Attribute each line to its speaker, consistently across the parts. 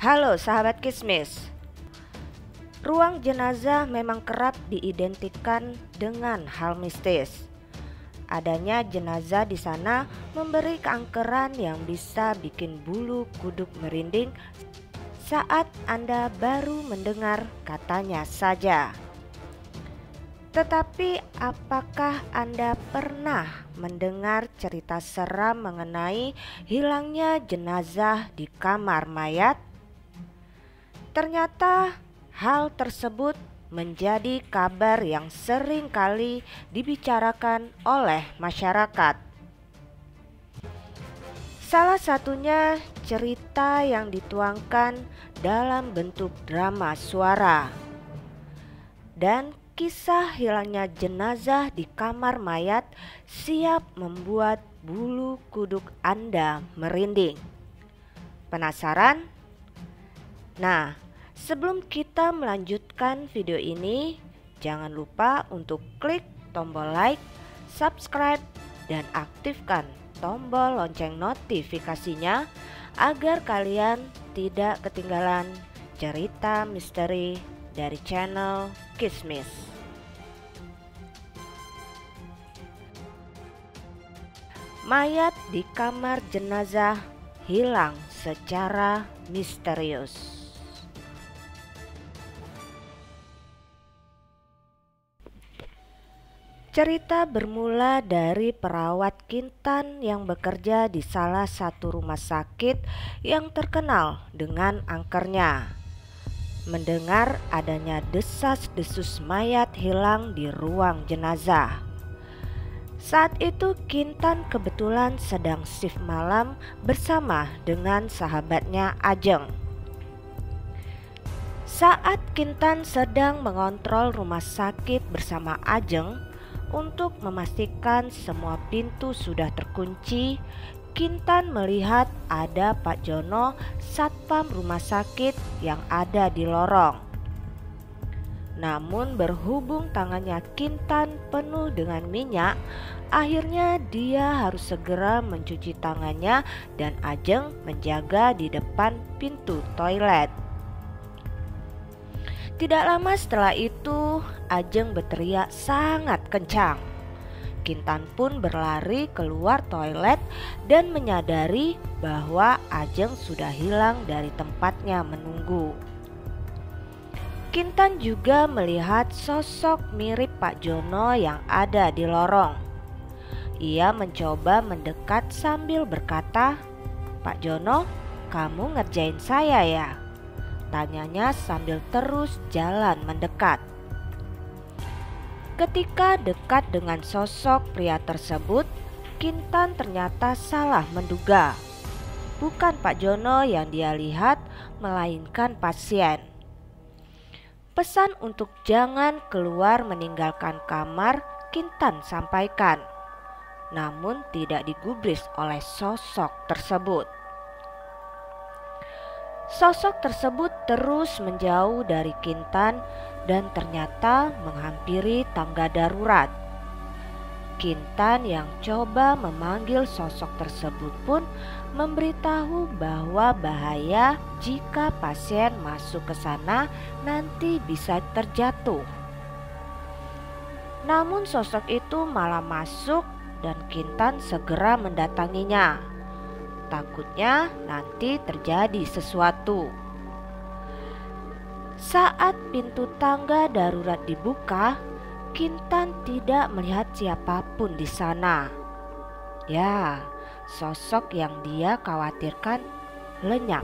Speaker 1: Halo sahabat Kismis. Ruang jenazah memang kerap diidentikan dengan hal mistis. Adanya jenazah di sana memberi keangkeran yang bisa bikin bulu kuduk merinding saat Anda baru mendengar katanya saja. Tetapi apakah Anda pernah mendengar cerita seram mengenai hilangnya jenazah di kamar mayat? Ternyata hal tersebut menjadi kabar yang sering kali dibicarakan oleh masyarakat. Salah satunya cerita yang dituangkan dalam bentuk drama suara. Dan kisah hilangnya jenazah di kamar mayat siap membuat bulu kuduk Anda merinding. Penasaran? Nah, sebelum kita melanjutkan video ini, jangan lupa untuk klik tombol like, subscribe, dan aktifkan tombol lonceng notifikasinya agar kalian tidak ketinggalan cerita misteri dari channel Kismis. Mayat di kamar jenazah hilang secara misterius. Cerita bermula dari perawat Kintan yang bekerja di salah satu rumah sakit yang terkenal dengan angkernya. Mendengar adanya desas-desus mayat hilang di ruang jenazah. Saat itu Kintan kebetulan sedang shift malam bersama dengan sahabatnya Ajeng. Saat Kintan sedang mengontrol rumah sakit bersama Ajeng untuk memastikan semua pintu sudah terkunci, Kintan melihat ada Pak Jono, satpam rumah sakit yang ada di lorong. Namun berhubung tangannya Kintan penuh dengan minyak, akhirnya dia harus segera mencuci tangannya dan Ajeng menjaga di depan pintu toilet. Tidak lama setelah itu, Ajeng berteriak sangat kencang. Kintan pun berlari keluar toilet dan menyadari bahwa Ajeng sudah hilang dari tempatnya menunggu. Kintan juga melihat sosok mirip Pak Jono yang ada di lorong. Ia mencoba mendekat sambil berkata, "Pak Jono, kamu ngerjain saya ya?" Tanyanya sambil terus jalan mendekat. Ketika dekat dengan sosok pria tersebut, Kintan ternyata salah menduga. Bukan Pak Jono yang dia lihat, melainkan pasien. Pesan untuk jangan keluar meninggalkan kamar Kintan sampaikan, namun tidak digubris oleh sosok tersebut. Sosok tersebut terus menjauh dari Kintan dan ternyata menghampiri tangga darurat. Kintan yang coba memanggil sosok tersebut pun memberitahu bahwa bahaya jika pasien masuk ke sana nanti bisa terjatuh. Namun sosok itu malah masuk dan Kintan segera mendatanginya. Takutnya nanti terjadi sesuatu. Saat pintu tangga darurat dibuka, Kintan tidak melihat siapapun di sana. Ya, sosok yang dia khawatirkan lenyap.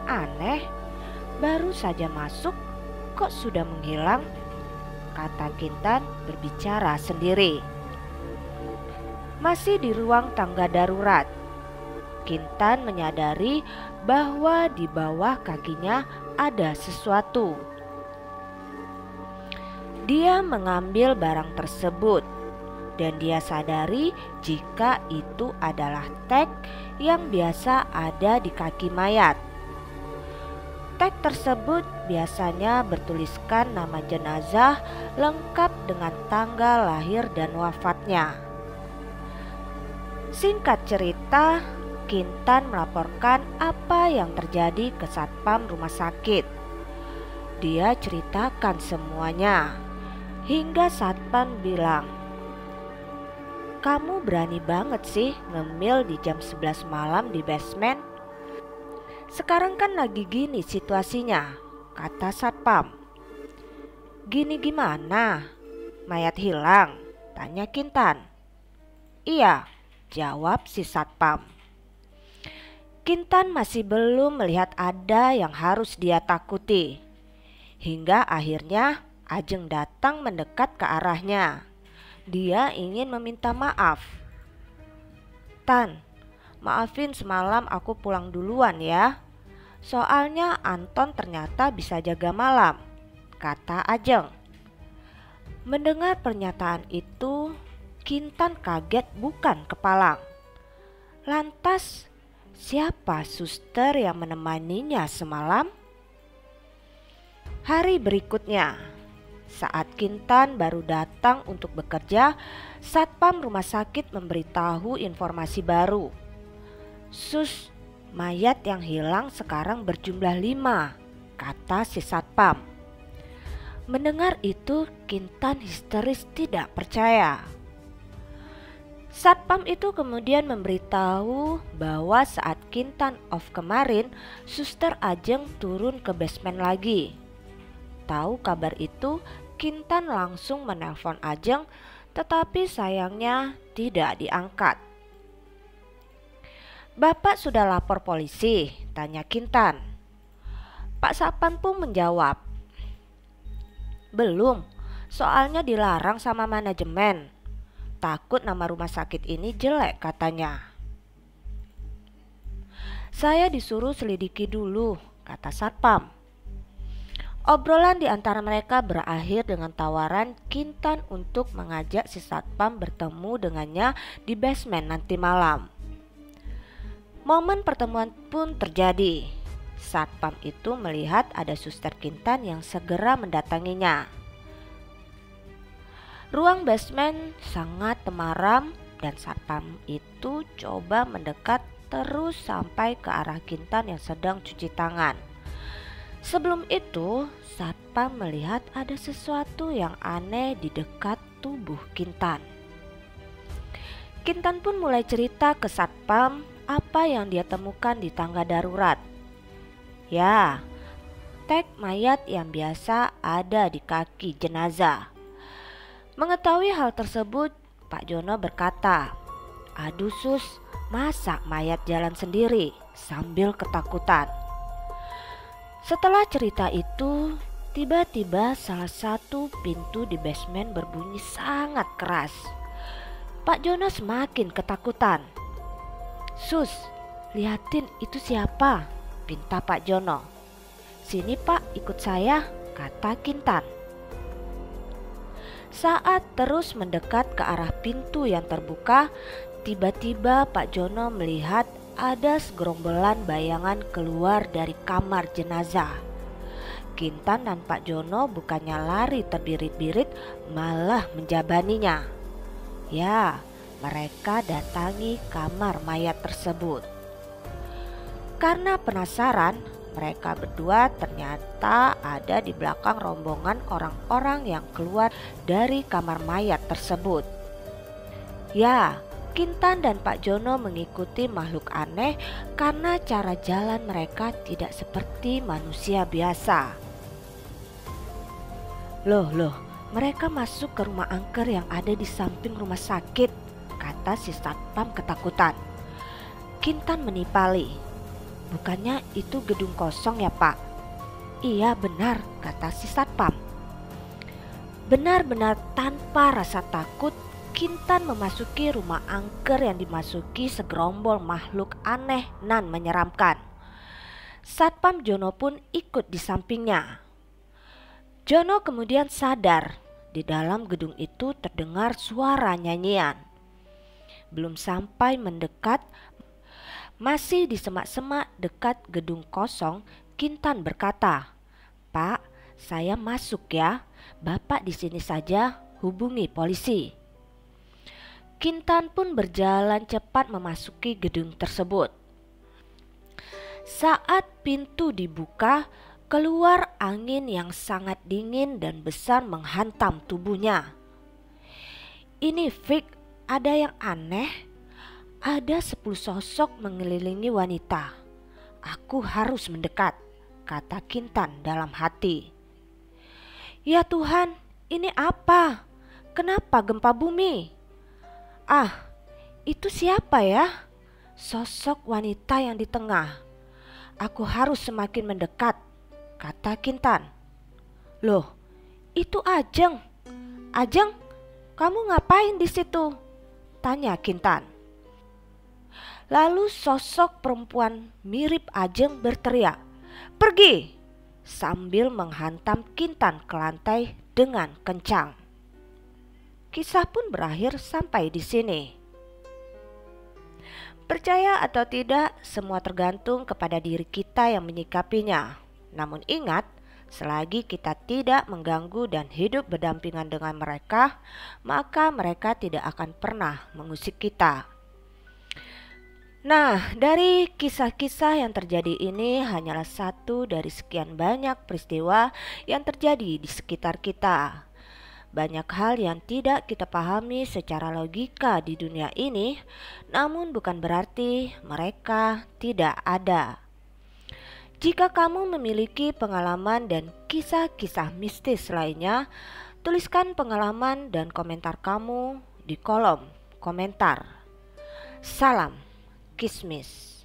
Speaker 1: Aneh, baru saja masuk kok sudah menghilang, kata Kintan berbicara sendiri. Masih di ruang tangga darurat, Kintan menyadari bahwa di bawah kakinya ada sesuatu. Dia mengambil barang tersebut dan dia sadari jika itu adalah tag yang biasa ada di kaki mayat. Tag tersebut biasanya bertuliskan nama jenazah lengkap dengan tanggal lahir dan wafatnya. Singkat cerita, Kintan melaporkan apa yang terjadi ke Satpam rumah sakit. Dia ceritakan semuanya, hingga Satpam bilang, "Kamu berani banget sih ngemil di jam 11 malam di basement. Sekarang kan lagi gini situasinya," kata Satpam. "Gini gimana? Mayat hilang?" tanya Kintan. "Iya," jawab si Satpam. Kintan masih belum melihat ada yang harus dia takuti. Hingga akhirnya Ajeng datang mendekat ke arahnya. Dia ingin meminta maaf. "Tan, maafin semalam aku pulang duluan ya. Soalnya Anton ternyata bisa jaga malam," kata Ajeng. Mendengar pernyataan itu, Kintan kaget bukan kepalang. Lantas, siapa suster yang menemaninya semalam? Hari berikutnya, saat Kintan baru datang untuk bekerja, Satpam rumah sakit memberitahu informasi baru. "Sus, mayat yang hilang sekarang berjumlah 5," kata si Satpam. Mendengar itu, Kintan histeris tidak percaya. Satpam itu kemudian memberitahu bahwa saat Kintan off kemarin, suster Ajeng turun ke basement lagi. Tahu kabar itu, Kintan langsung menelpon Ajeng, tetapi sayangnya tidak diangkat. "Bapak sudah lapor polisi?" tanya Kintan. Pak Satpam pun menjawab, "Belum, soalnya dilarang sama manajemen. Takut nama rumah sakit ini jelek," katanya. "Saya disuruh selidiki dulu," kata Satpam. Obrolan di antara mereka berakhir dengan tawaran Kintan untuk mengajak si Satpam bertemu dengannya di basement nanti malam. Momen pertemuan pun terjadi. Satpam itu melihat ada suster Kintan yang segera mendatanginya. Ruang basement sangat temaram dan Satpam itu coba mendekat terus sampai ke arah Kintan yang sedang cuci tangan. Sebelum itu, Satpam melihat ada sesuatu yang aneh di dekat tubuh Kintan. Kintan pun mulai cerita ke Satpam apa yang dia temukan di tangga darurat. Ya, tag mayat yang biasa ada di kaki jenazah. Mengetahui hal tersebut, Pak Jono berkata, "Aduh sus, masa mayat jalan sendiri?" sambil ketakutan. Setelah cerita itu, tiba-tiba salah satu pintu di basement berbunyi sangat keras. Pak Jono semakin ketakutan. "Sus, liatin itu siapa?" pinta Pak Jono. "Sini Pak, ikut saya," kata Kintan. Saat terus mendekat ke arah pintu yang terbuka, tiba-tiba Pak Jono melihat ada segerombolan bayangan keluar dari kamar jenazah. Kintan dan Pak Jono bukannya lari terbirit-birit, malah menjabaninya. Ya, mereka datangi kamar mayat tersebut. Karena penasaran, mereka berdua ternyata ada di belakang rombongan orang-orang yang keluar dari kamar mayat tersebut. Ya, Kintan dan Pak Jono mengikuti makhluk aneh karena cara jalan mereka tidak seperti manusia biasa. Loh, mereka masuk ke rumah angker yang ada di samping rumah sakit," kata si Satpam ketakutan. Kintan menipali. "Bukannya itu gedung kosong ya Pak?" "Iya benar," kata si Satpam. Benar-benar tanpa rasa takut, Kintan memasuki rumah angker yang dimasuki segerombol makhluk aneh nan menyeramkan. Satpam Jono pun ikut di sampingnya. Jono kemudian sadar di dalam gedung itu terdengar suara nyanyian. Belum sampai mendekat, masih di semak-semak dekat gedung kosong, Kintan berkata, "Pak, saya masuk ya. Bapak di sini saja, hubungi polisi." Kintan pun berjalan cepat memasuki gedung tersebut. Saat pintu dibuka, keluar angin yang sangat dingin dan besar menghantam tubuhnya. Ini Vic, ada yang aneh. Ada 10 sosok mengelilingi wanita. Aku harus mendekat, kata Kintan dalam hati. Ya Tuhan, ini apa? Kenapa gempa bumi? Ah, itu siapa ya? Sosok wanita yang di tengah. Aku harus semakin mendekat, kata Kintan. Loh, itu Ajeng. Ajeng, kamu ngapain di situ? Tanya Kintan. Lalu sosok perempuan mirip Ajeng berteriak, "Pergi!" sambil menghantam Kintan ke lantai dengan kencang. Kisah pun berakhir sampai di sini. Percaya atau tidak, semua tergantung kepada diri kita yang menyikapinya. Namun ingat, selagi kita tidak mengganggu dan hidup berdampingan dengan mereka, maka mereka tidak akan pernah mengusik kita. Nah, dari kisah-kisah yang terjadi ini hanyalah satu dari sekian banyak peristiwa yang terjadi di sekitar kita. Banyak hal yang tidak kita pahami secara logika di dunia ini, namun bukan berarti mereka tidak ada. Jika kamu memiliki pengalaman dan kisah-kisah mistis lainnya, tuliskan pengalaman dan komentar kamu di kolom komentar. Salam Kismis.